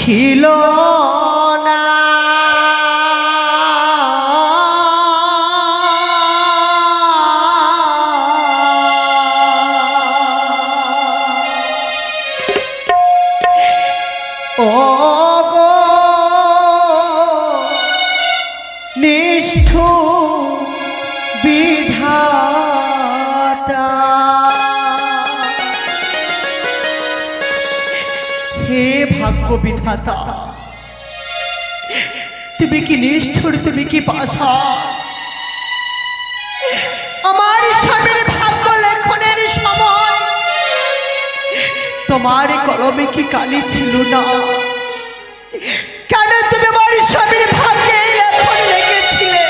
ছিল না। ও গো নিষ্ঠুর বিধাতা, হে ভাগ্য বিধাতা, তুমি কি নিষ্ঠুর, তুমি কি পাশা। আমার স্বামীর ভাগ্য লেখনের সময় তোমার কলমে কি কালি ছিল না? কেন তুমি আমার স্বামীর ভাগ্যে এই লেখন লিখেছিলে?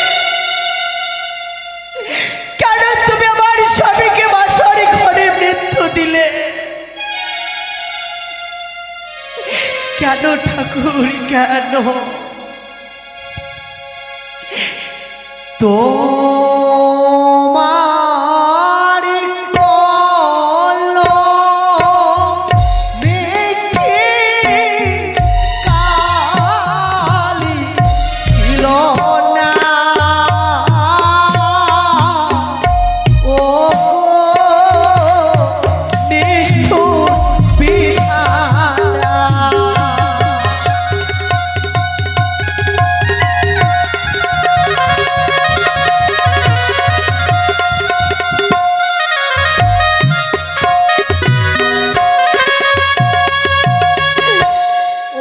কেন তুমি আমার স্বামীকে বাসর ঘরে মৃত্যু দিলে? কেন ঠাকুর, কেন? তোমার কলমে কালি ছিল না। ও নিষ্ঠুর বিধাতা,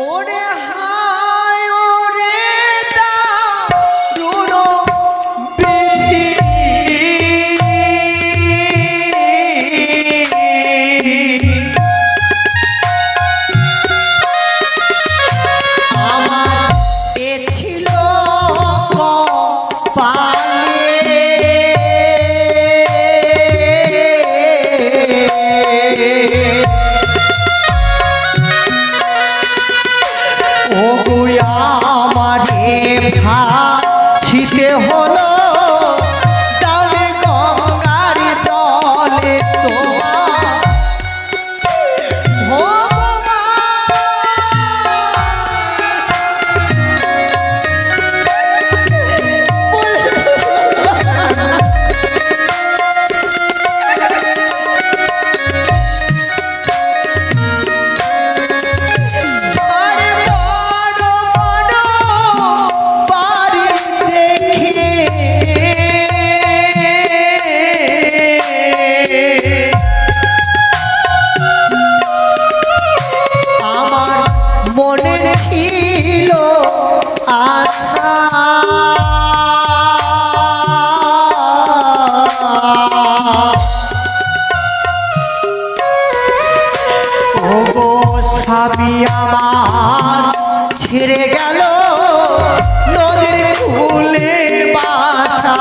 ওরে হায় ওরে দারুণ বিধি, আমার এ ছিল কপালে। ও গো আমারে ভাসিতে হলো ডালে গঙ্গার জলে তোমার মনে ছিল আশা, ও গো স্বামী আমার ছেড়ে গেল নদীর কূলে বাসা।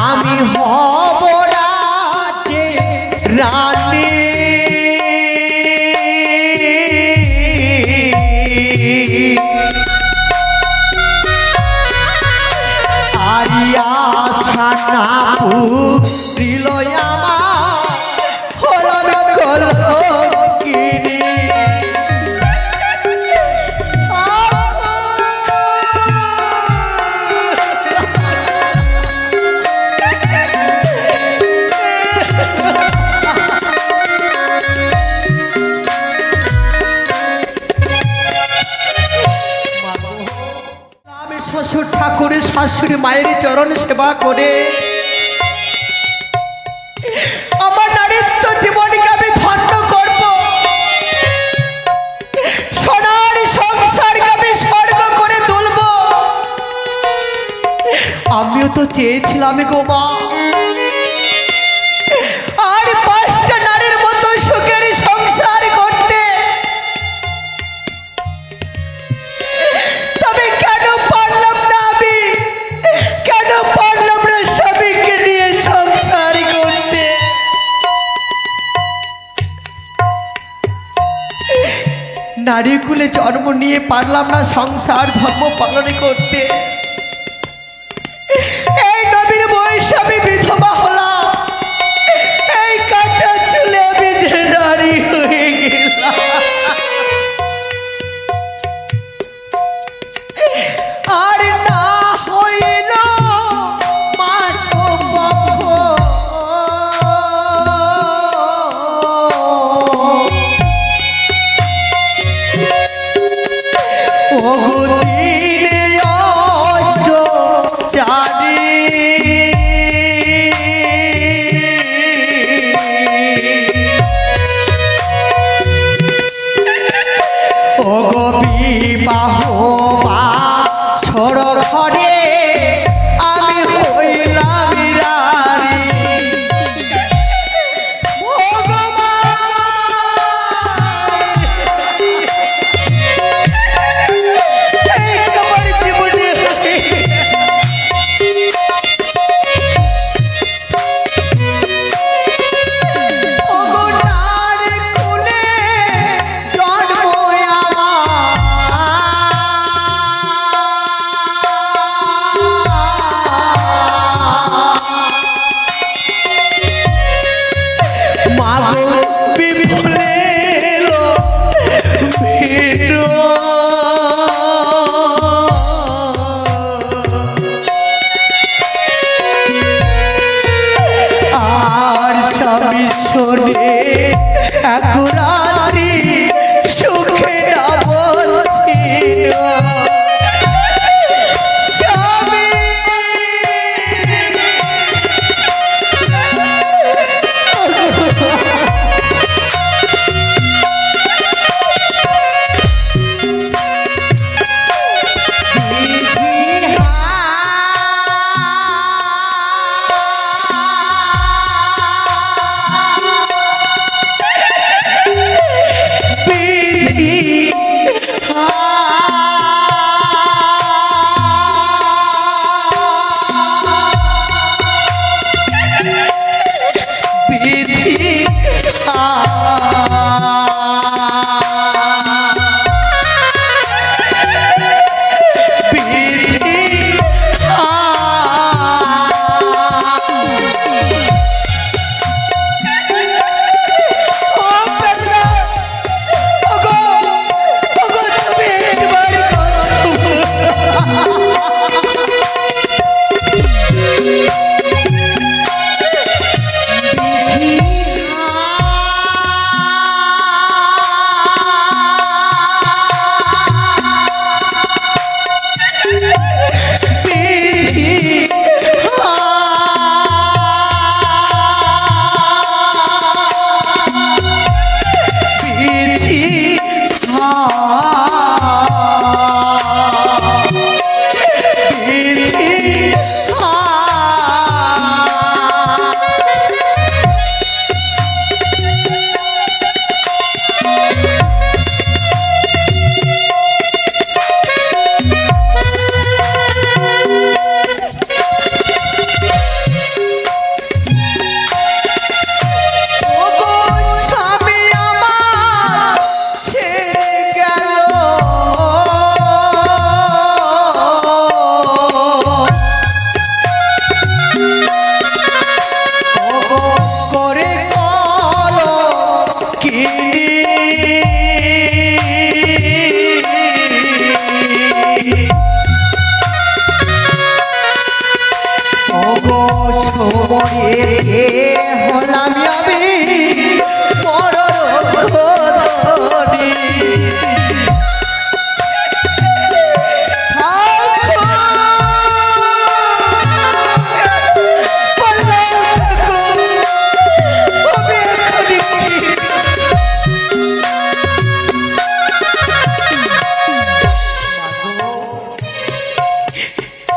আমি হব রাজে রানী, আরিয়া সানা পুরিল আমার হলাম কলঙ্কিনী। শ্বশুর ঠাকুরের শাশুড়ি মায়ের চরণ সেবা করে আমার নারীত্ব জীবনকে আমি ধন্য করব, সোনার সংসারকে আমি স্বর্গ করে তুলব। আমিও তো চেয়েছিলাম গো মা, আর 5টা নারীর মতো সুখের সংসার করতে। নারী কুলে জন্ম নিয়ে পারলাম না সংসার ধর্ম পালন করতে। এই নবীর বয়সে আমি বিধবা হলাম, এই কাঁচা চুলে আমি যে নারী হয়ে গেলাম। আর না হইল মাস ওগুদিনে অষ্ট চারি ওগো বিবাহ বা ছোড় ঘরে আমি হইলাম রানী। হলাম আমি পরক্ষণী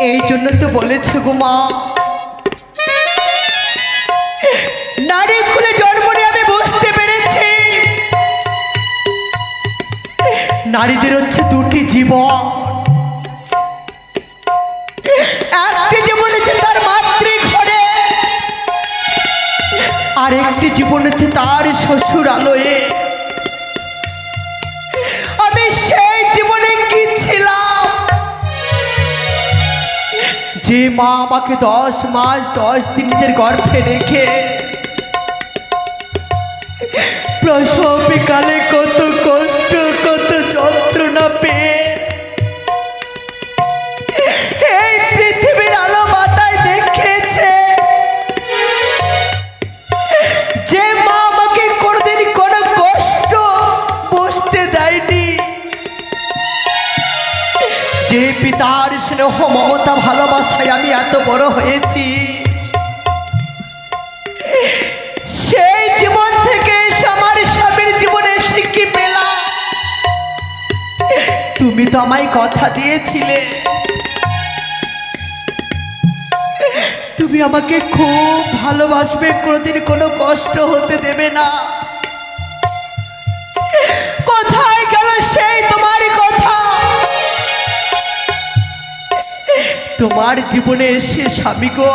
এই জন্য তো বলেছে গো মা, নারী খুলে জন্ম নিয়ে আমি বুঝতে পেরেছি নারীদের হচ্ছে দুটি জীবন। একটি জীবন হচ্ছে তার মাতৃঘরে, আর একটি জীবন হচ্ছে তার শ্বশুরালয়ে। যে মা আমাকে 10 মাস 10 দিন নিজের গর্ভে রেখে প্রসবকালে কত কষ্ট কত যন্ত্রণা পেয়ে এই পৃথিবীর আলো বাতায় দেখেছে, যে মা আমাকে কোনোদিন কোনো কষ্ট বুঝতে দেয়নি, যে পিতার স্নেহ মমতা ভালোবাসায় আমি এত বড় হয়েছি, সেই জীবন থেকে আমার স্বামীর জীবনে শিক্ষা পেলাম। তুমি তো আমায় কথা দিয়েছিলে তুমি আমাকে খুব ভালোবাসবে, কোনোদিন কোনো কষ্ট হতে দেবে না। কোথায় গেল সেই তোমার কথা? তোমার জীবনে এসে স্বামী গো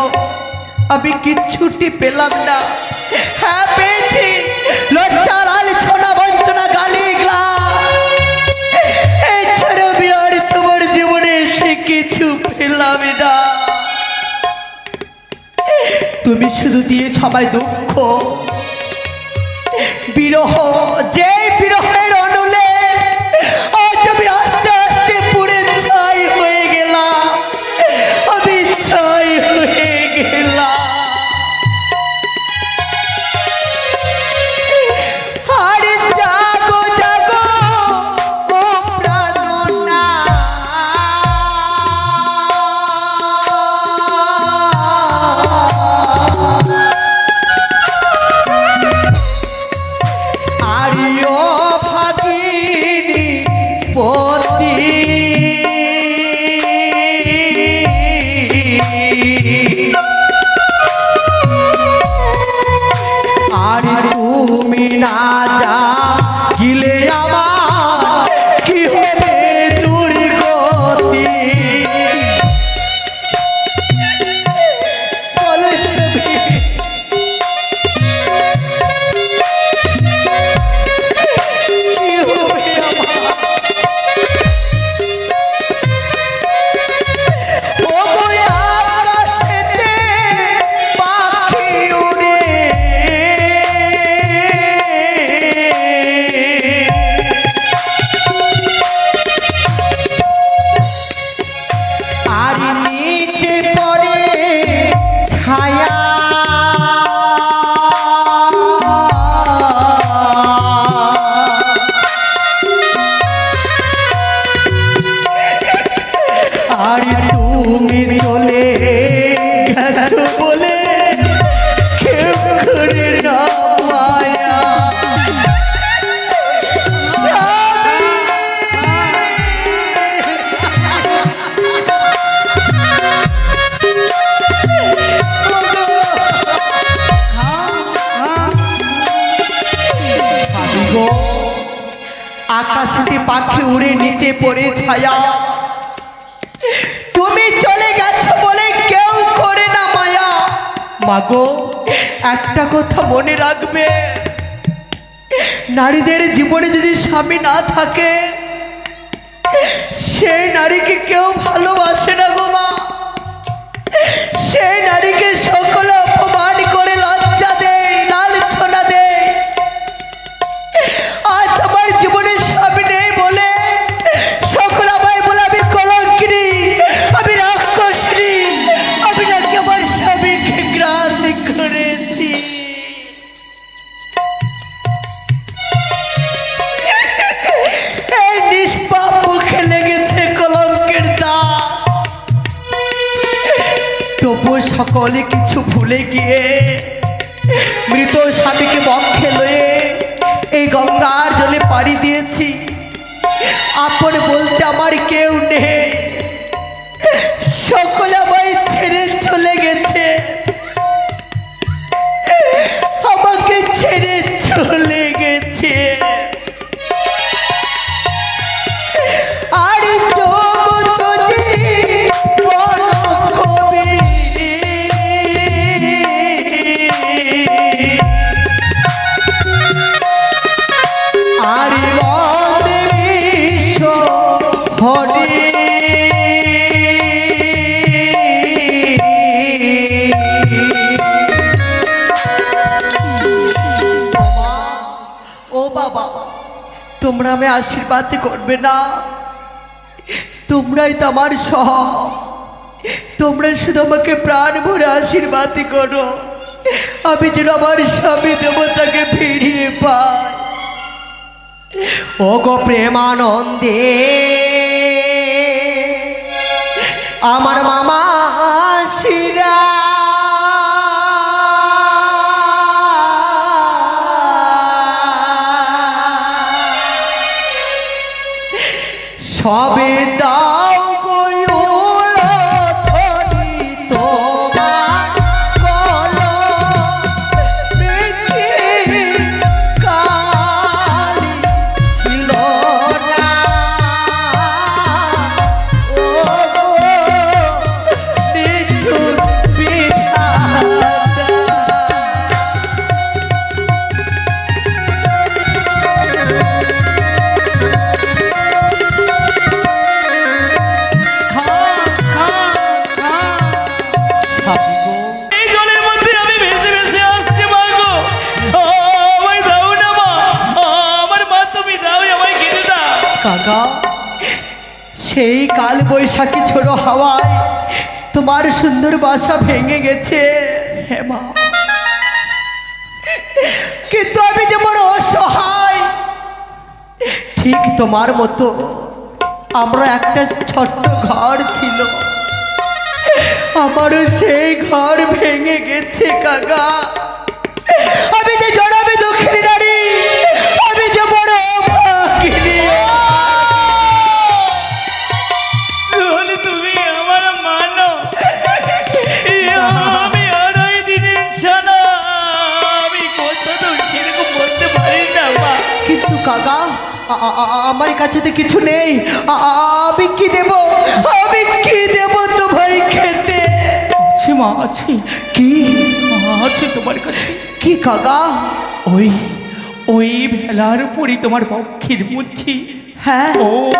আমি কিচ্ছুটি পেলাম না। হ্যাঁ পেয়েছি, লজ্জা লাঞ্ছনা বঞ্চনা গালি গ্লাস, এছাড়া আমি আর তোমার জীবনে এসে কিছু পেলাম না। তুমি শুধু দিয়ে সবাই দুঃখ বিরহ, যে বিরহের অনুলে আজ আমি আস্তে আস্তে পুড়ে ছাই হয়ে গেলাম, আমি ছাই হয়ে গেলাম। আরে জাগো জাগো ও প্রাণনা, আরিও ভাগিনী পতি, আর তুমি না যা গিলে আমার কি হবে দুর্গতি। বলো সবই কি হবে আমার? ও বই আকাশেতে পাখি উড়ে, আর নিচে পড়ে ছায়া, আর তুমি চলে গেছো বলে কেউ করে না মায়া। স্বামী গো, আকাশেতে পাখি উড়ে নিচে পড়ে ছায়া, তুমি চলে গেছো বলে কেউ করে না মায়া। মাগো একটা কথা মনে রাখবে, নারীদের জীবনে যদি স্বামী না থাকে সেই নারীকে কেউ ভালোবাসে না গো মা। সেই নারীকে সকলে অপমান করে লজ্জা দেয়, লাঞ্ছনা দেয়। আজ আমার জীবনে স্বামী নেই বলে সকল আমায় বলে আমি কলঙ্কিনী, আমি রাক্ষসী, আমি নাকি আমার স্বামীকে গ্রাস করেছি। এই নিষ্পাপ মুখে লেগেছে কলঙ্কের দাগ, তবু সকলে কিছু ভুলে গিয়ে মৃত স্বামীকে বক্ষে লয়ে এই গঙ্গার জলে পাড়ি দিয়েছি। আপন বলতে আমার কেউ নেই, সকলে আমায় ছেড়ে চলে গেছে, আমাকে ছেড়ে চলে গেছে। আর জগৎ জীবন কবি, আর বন্দে বিশ্ব হরি, তোমরা আমি আশীর্বাদ করবে না? তোমরাই তো আমার সব। তোমরা শুধু আমাকে প্রাণ ভরে আশীর্বাদ করো, আমি যেন আমার স্বামী দেবতাকে ফিরিয়ে পাই। ও গো প্রেমানন্দে আমার মামা শিরা সবে দাও সেই কাল বৈশাখী ছোড়ো হাওয়ায় তোমার সুন্দর বাসা ভেঙে গেছে। হ্যাঁ মা, কিন্তু আমি যে বড় অসহায়। ঠিক তোমার মতো আমরা একটা ছোট্ট ঘর ছিল, আমারও সেই ঘর ভেঙে গেছে কাকা। আমি যে জড়াবে দুঃখের নারী, আমি যে বড় অভাগিনী। তুমি আমার মানো, আমি আর ওই দিনের ছানা, আমি কথা তো সেরকম বলতে পারি না মা। কিন্তু কাকা আমার কাছে তো কিছু নেই, আমি কি দেব? আমি কি দেব তোমার খেতে? আছে মা, আছে। কি আছে তোমার কাছে? কি কাকা? ওই ওই ভেলার উপরই তোমার পক্ষের মধ্যে, হ্যাঁ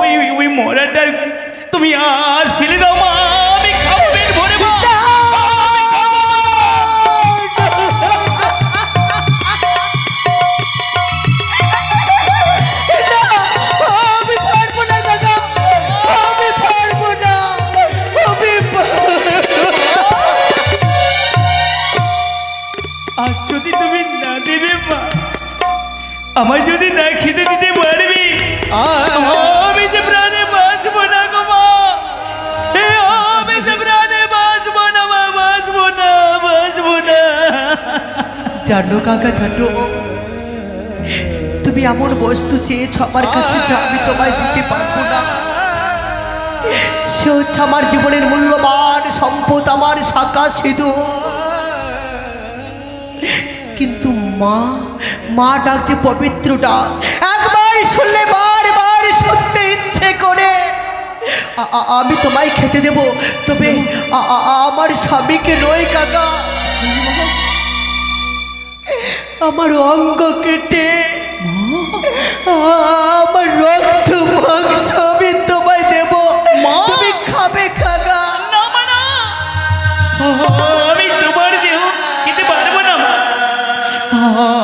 ওই ওই মরাটার তুমি আর ফেলে দাও মা, আমি খাবো পেট ভরে মা। আমি পারবো না কাকা, আমি পারবো না, আমি আর যদি তুমি না দেবে মা, আমার যদি না খেতে দিতে পারবি, আমি যে প্রাণে বাঁচবো না গো মা, আমি যে প্রাণে বাঁচবো না মা, বাঁচবো না, বাঁচবো না। জানো কাকা, জানো তুমি এমন বস্তু চেয়েছো আমার কাছে যা আমি তোমায় দিতে পারবো না। সে হচ্ছে আমার জীবনের মূল্যবান সম্পদ, আমার শাখা সিঁদুর। কিন্তু মা, মা ডাক যে পবিত্র ডাক, একবার শুনলে বারবার শুনতে ইচ্ছে করে। আমি তোমায় খেতে দেব, তবে আমার স্বামীকে নয় কাকা। আমার অঙ্গ কেটে আমার রক্ত মাংস আমি তোমায় দেব, তুমি খাবে কাকা। আমি তোমার দেহ খেতে পারবো না মা।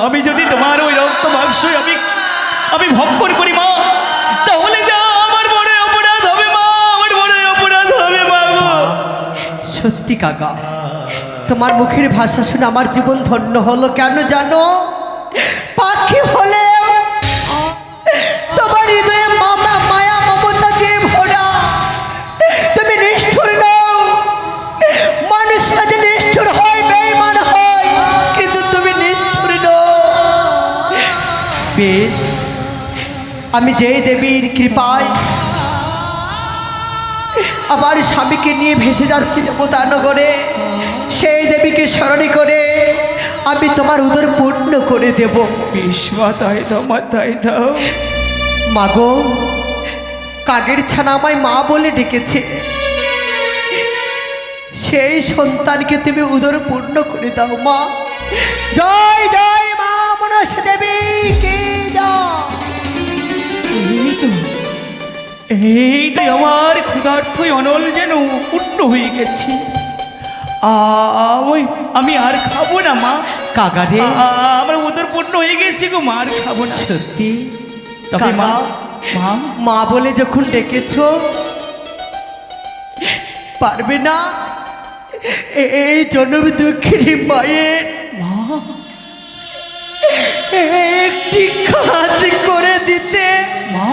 আমি যদি তোমার ওই রক্ত মাংস আমি ভক্ষণ করি মা, তাহলে যা আমার বড় অপরাধ হবে মা, আমার বড় অপরাধ হবে মা গো। সত্যি কাকা, তোমার মুখের ভাষা শুনে আমার জীবন ধন্য হলো। কেন জানো? পাখি হলে তোমার হৃদয়ে মামা মায়া মমতা দিয়ে ভরা। তুমি নিষ্ঠুর নও, মানুষরা যে নিষ্ঠুর হয়, বেঈমান হয়, কিন্তু তুমি নিষ্ঠুর নও। বেশ, আমি যেই দেবীর কৃপায় আমার স্বামীকে নিয়ে ভেসে যাচ্ছি দেবতানগরে, সেই দেবীকে স্মরণ করে আমি তোমার উদর পূর্ণ করে দেব। মাথায় দাও, মাথায় দাও। মাগো, কাগের ছানা আমায় মা বলে ডেকেছে, সেই সন্তানকে তুমি উদর পূর্ণ করে দাও মা। জয় জয় মা মনসা দেবী কি জয়। এই তো আমার ক্ষুধার্থ অনল যেন পূর্ণ হয়ে গেছে। আমি আর খাবো না মা। কাকা রে, আমার উদর পূর্ণ হয়ে গেছে গো মা, আর খাবো না। সত্যি তবে মা মা মা বলে যখন ডেকেছ, পারবে না এই জন্ম দুঃখিনী মায়ের মা একটি কাজ করে দিতে? মা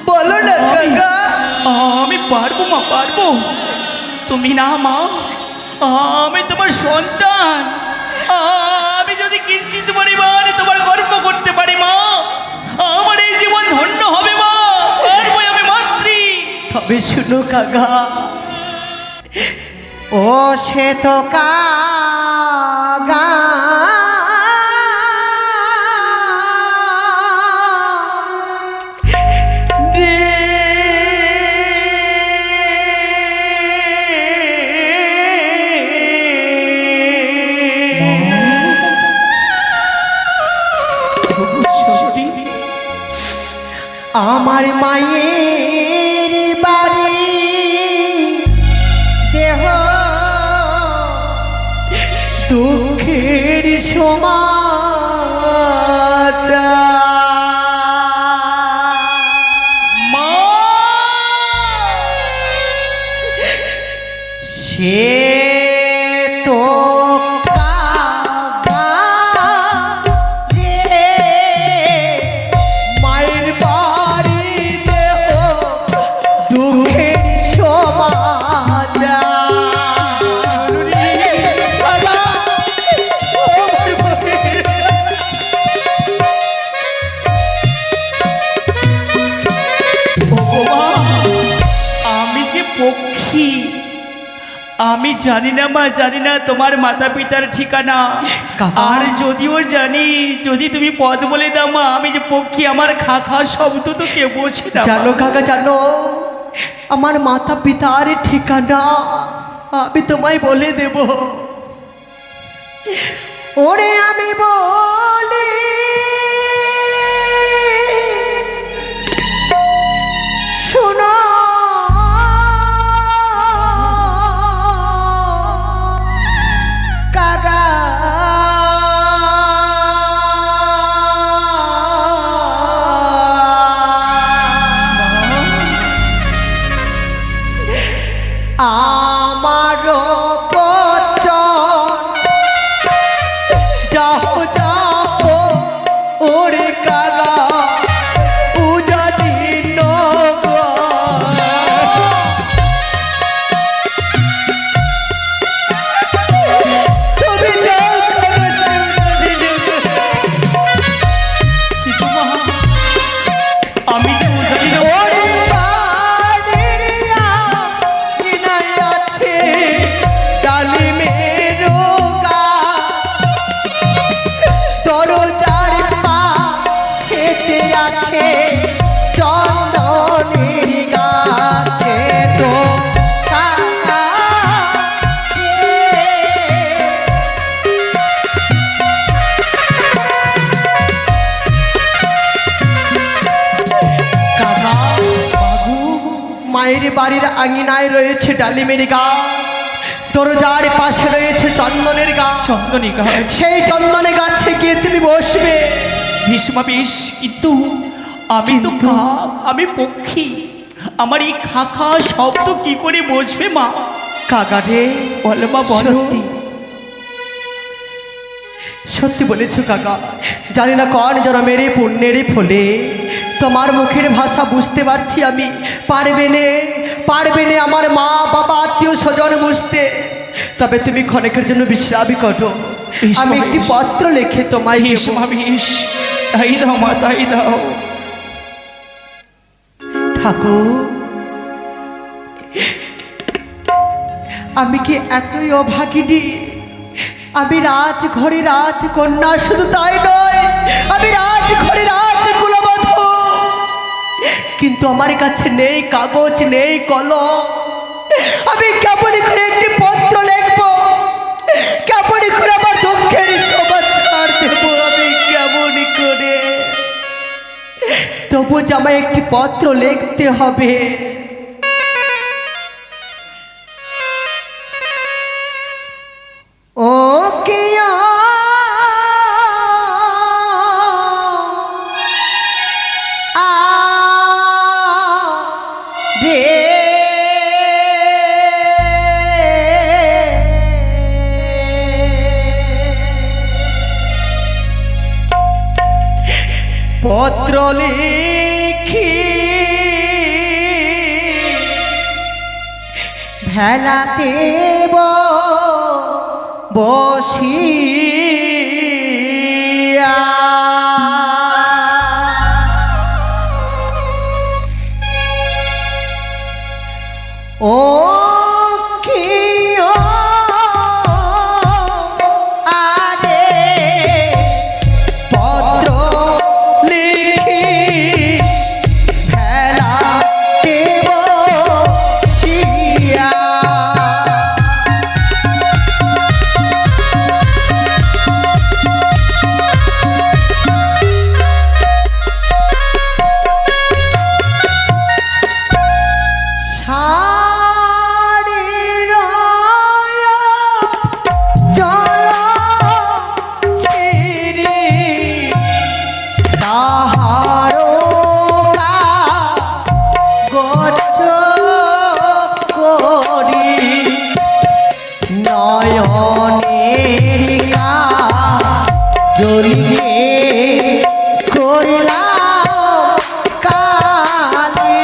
বলো না কাকা। আমি পারবো মা, পারবো। তুমি না মা, আমি তোমার সন্তান। আমি যদি কিঞ্চিত পরিমাণে তোমার গর্ব করতে পারি মা, আমার এই জীবন ধন্য হবে মা। পারবো আমি মাতৃ। তবে শুনো কাকা, ও সে তো কাগা আমার মায়ের বাড়ি দেহ দুঃখের সমাজ। মা সে তো কাগা রে, মায়ের বাড়ি দেহ দুঃখের সমাজ। বাবা, ওগো মা, আমি যে পক্ষী, আমি জানি না মা, জানি না তোমার মাতা পিতার ঠিকানা। কাকা। আর যদিও জানি, যদি তুমি পদ বলে দাও মা, আমি যে পক্ষী, আমার খা খা শব্দ তো কেউ বোঝে না। জানো কাকা, জানো আমার মাতা পিতার ঠিকানা আমি তোমায় বলে দেব। ওরে আমি বলি শোনো, কাকা আমার বচন যাও যাও ওরে কাগা উজানি নগর। তুমি যাও কাগা কিন্তু মা, আমি যে জানি না। ওরে বাড়িয়া কিনাই আছে ডালিমের গাছ, দরজার পাশেতে আছে চন্দনের গাছে তো কাকা রে। কাকা বাবু, মায়ের বাড়ির আঙিনায় রয়েছে ডালিমের গাছ, দরজার পাশে রয়েছে চন্দনের গাছ। চন্দনী গাছ, সেই চন্দনের গাছে গিয়ে তুমি বসবে। ভীষ্মা বেশ, কিন্তু আমি তো কিন্তু? কাক, আমি পক্ষী, আমার এই খা খা শব্দ কি করে বুঝবে মা? কাকা রে, বলো মা, বলো। সত্যি সত্যি বলেছো কাকা। জানি না কোন জন্মের পুণ্যের ফলে তোমার মুখের ভাষা বুঝতে পারছি আমি। পারবে না আমার মা বাবা আত্মীয় স্বজন বুঝতে। তবে তুমি ক্ষণেকের জন্য বিশ্রামই করো, বেশ, আমি বেশ। একটি পত্র লিখে তোমায় দেব। ভীষ্মা বেশ, তাই দাও মা, তাই দাও। ঠাকুর, আমি কি এতই অভাগিনী? আমি রাজঘরে রাজকন্যা, শুধু তাই নয়, আমি রাজঘরে রাজকুলবধূ। কিন্তু আমার কাছে নেই কাগজ, নেই কলম। আমি কেমন করে একটি পত্র লিখবো? কেমন করে আমার দুঃখের সমাচার দেব? আমি কেমন করে? তবু যে আমায় একটি পত্র লিখতে হবে। ও কিয়া পত্র লিখি ভেলাতে বসিয়া ও কি ও আরে পত্র লিখি ভেলাতে বসিয়া জলিয়ে করলাম কালি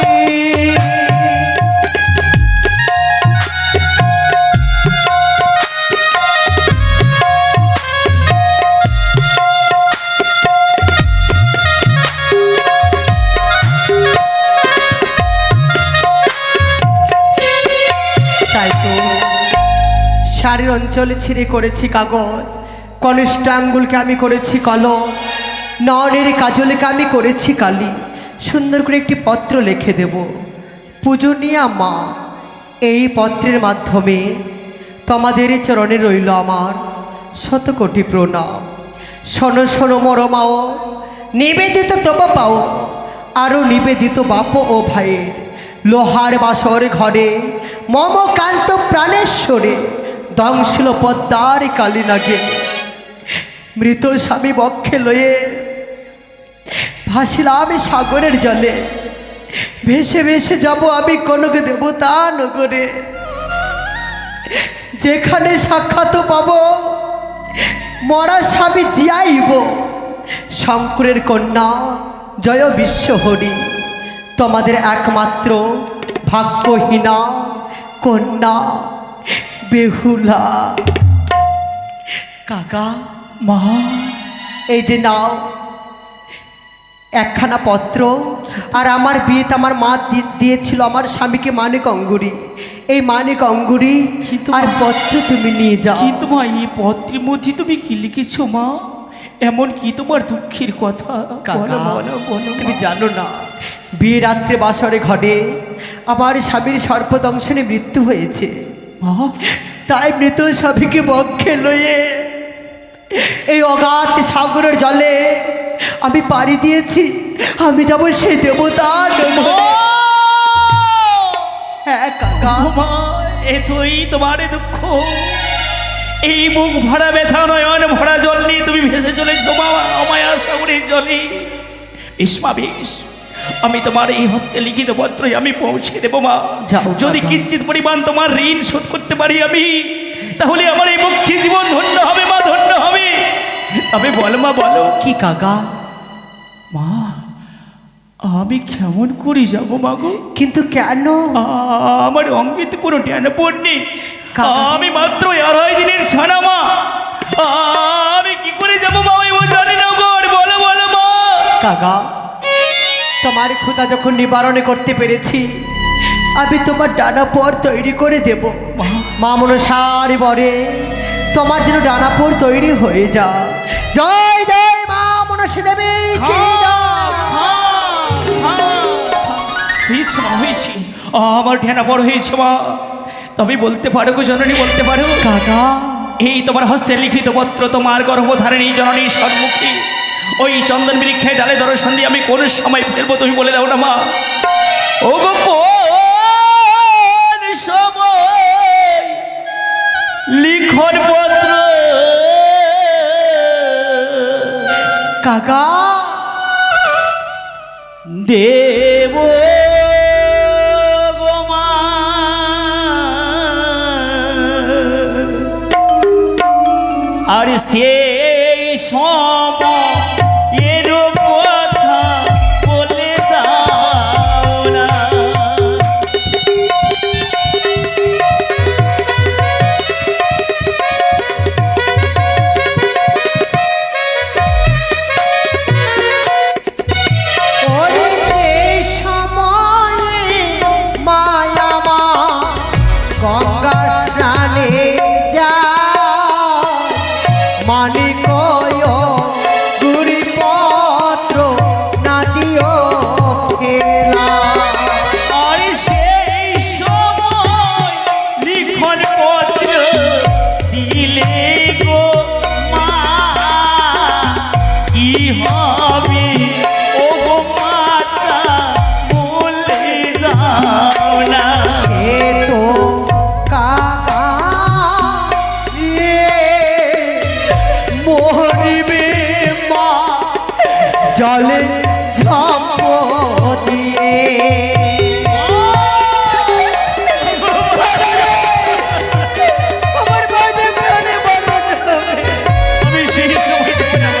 তাই তো শাড়ির অঞ্চলে ছিঁড়ে করেছি কাগজ, কনিষ্ঠাঙ্গুলকে আমি করেছি কলম, নয়নের কাজলকে আমি করেছি কালি। সুন্দর করে একটি পত্র লিখে দেব। পূজনীয়া মা, এই পত্রের মাধ্যমে তোমাদের চরণে রইল আমার শতকোটি প্রণাম। শোনো শোনো মরমাও, নিবেদিত তব পাও, আরও নিবেদিত বাপ ও ভাইয়ের লোহার বাসর ঘরে মম কান্ত প্রাণেশ্বরে দংশিল পদ্মার কালী নাগে। মৃত স্বামী বক্ষে লয়ে ভাসিলাম সাগরের জলে, ভেসে ভেসে যাব আমি কনক দেবতা নগরে। যেখানে সাক্ষাৎ পাব মরা স্বামী জিয়াইব, শঙ্করের কন্যা জয় বিশ্বহরি, তোমাদের একমাত্র ভাগ্যহীনা কন্যা বেহুলা। কাকা মা, এই যে নাও একখানা পত্র, আর আমার বিয়েতে আমার মা দিয়েছিল আমার স্বামীকে মানিক অঙ্গুরি। এই মানিক অঙ্গুরি আর পত্র তুমি নিয়ে যাও। কিন্তু মা, এই পত্রের মধ্যে তুমি কি লিখেছো মা? এমন কি তোমার দুঃখের কথা? কাকা, বলো বলো তুমি জানো না, বিয়ে রাত্রে বাসরে ঘটে আমার স্বামীর সর্পদংশনে মৃত্যু হয়েছে। মা, তাই মৃত স্বামীকে বক্ষে লয়ে এই অগাধ সাগরের জলে আমি পাড়ি দিয়েছি। আমি যাবো সেই দেবতা নগরে। হ্যাঁ কাকা, মা, এতই তোমার দুঃখ? এই মুখ ভরা ব্যথা, নয়ন ভরা জল নিয়ে তুমি ভেসে চলেছ বাবা অমায়া সাগরের জলে। ইসমা বেশ, আমি তোমার এই হস্তে লিখিত পত্রে আমি পৌঁছে দেবো মা। যাও যদি কাকা। কিঞ্চিত পরিমাণ তোমার ঋণ শোধ করতে পারি আমি, তাহলে আমার এই মুখ্য জীবন ধন্য হবে মা, ধন্য হবে। তবে বল মা, বলো। কি কাকা? মা, আমি কেমন করে যাবো মা গো? কিন্তু কেন? আমার অঙ্গে তো কোনো ট্যানা পড়নি। কাকা। আমি মাত্র 2.5 দিনের ছানা মা। আমি কি করে যাবো মা? ও জানি না গো, বলো বলো মা। কাকা, তোমার ক্ষুধা যখন নিবারণ করতে পেরেছি, আমি তোমার ডানা পর তৈরি করে দেব। মা মনসারি বরে তোমার যেন ডানা পর তৈরি হয়ে যা। জয় জয় মা মনসা দেবী কি জয়। হয়েছে মা, হয়েছে। আমার ঢেনা বড় হয়েছে মা। তবে বলতে পারো গো জননী, বলতে পারো? কাকা, এই তোমার হস্তে লিখিত পত্র তোমার গর্ভধারিণী জননী সম্মুখে ওই চন্দন বৃক্ষে ডালে দর্শন দিয়ে আমি কোন সময় ফেলবো তুমি বলে দাও না মা। ও গো, কোন সময় লিখন পত্র কাকা দেব গো মা। আর সেই সময় এর কথা কয়ো গুড়ি পত্র না দিও খেলা আর সেই সময় লিখন পত্র দিলে গো মা কি হবে ও গো মাতা বলে দাও না সে তো কাকা রে মরিবে মা জলে ঝম্প দিয়ে আমার বাজে প্রাণে বাজে আমি সেই সময় দেব না।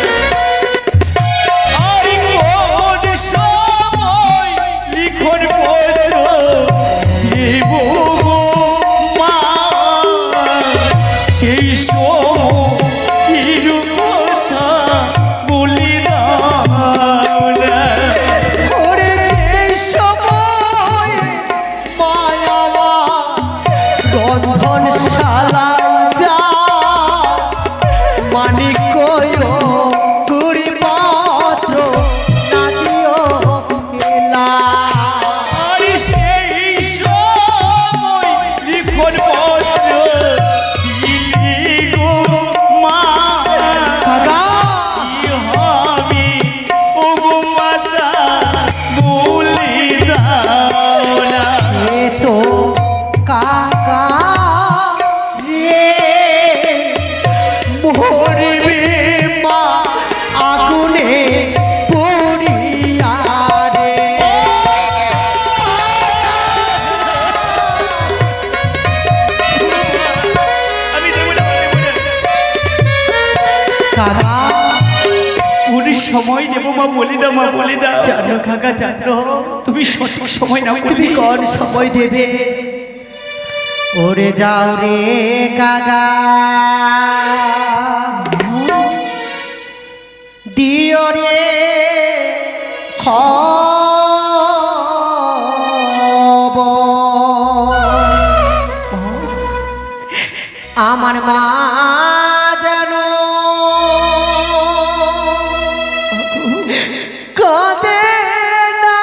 আর কোন সময় লিখন পত্র দেব গো মা সেই সময় কিরু কথা বলি দাও না ওরে এই সময় মায়াবা রন্ধন শালা যা মানিক কয়ো গুড়ি পত্র না দিও খেলা আর সেই সময় লিখন পত্র দিলি গো মা কাকা কি হবে ও গো মাতা বলি দাও না এ তো কাকা রে মরিবে মা আগুনে পুড়িয়া রে আমি দেব না দেব না কাকা কোন সময় দেব মা বলি দাও মা বলি দাও জানো কাকা জানো তুমি সঠিক সময় না তুমি কোন সময় দেবে ওরে যাও রে কাকা দিও রে খবর আমার মা যেন কাঁদে না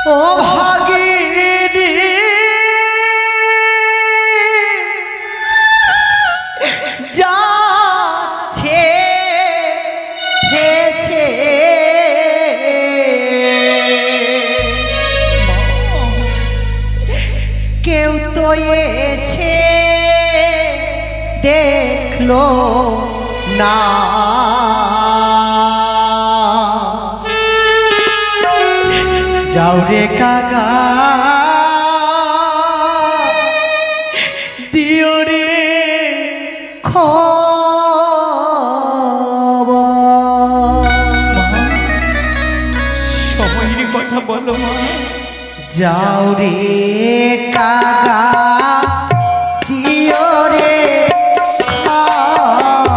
ও ভাগিনী যাচ্ছে ভেসে কেউ তো এসে দেখলো না যাও রে কাকা দিও রে খবর সময়ের কথা বলো মা যাও রে কাকা দিও রে খবর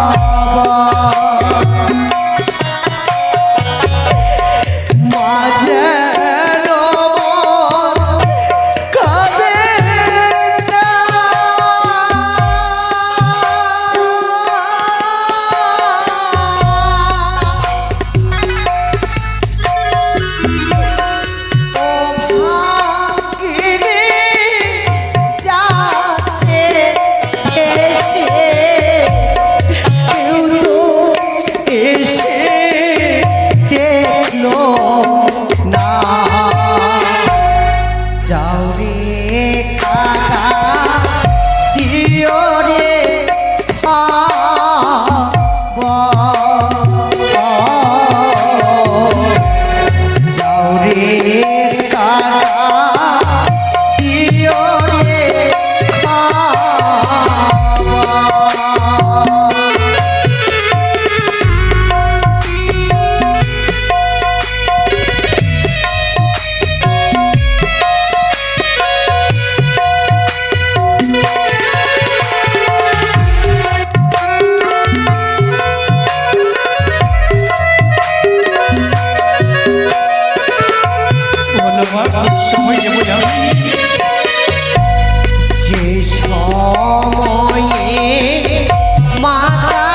মা যেন মন কাঁদে না। ও ভাগিনী সময় দেবো না। যে সময়ে মাতা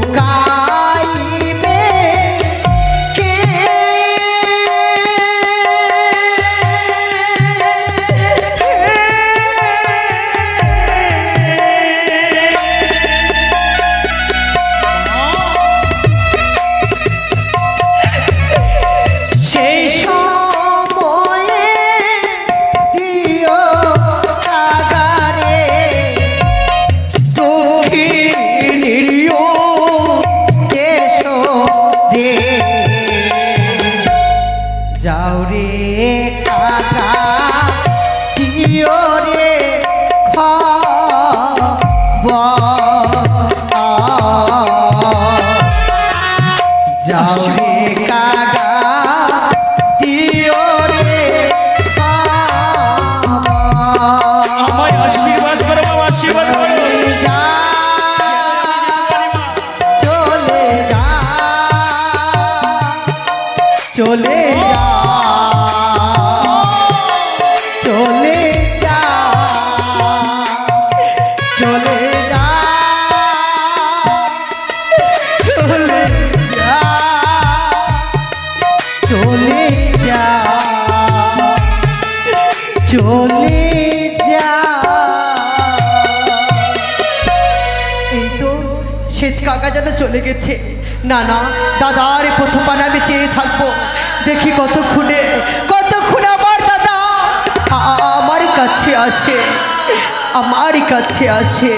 শুকাইবে কে সেই সময়ে দিও কাগারে দক্ষিণীয় কেশো রে যাও রে কাকা দিও রে যাও রে কাকা দিও রে আমায় আশীর্বাদ করো বাবা, আশীর্বাদ করো। চলে যা চলে যা চলে যা চলে যা চলে যা চলে যা চলে যা এই তো শ্বেত কাকা যেন চলে গেছে। না না, দাদার প্রথম পানে আমি চেয়ে থাকবো, দেখি কতক্ষণে আমার দাদা আমার কাছে আসে, আমার কাছে আসে।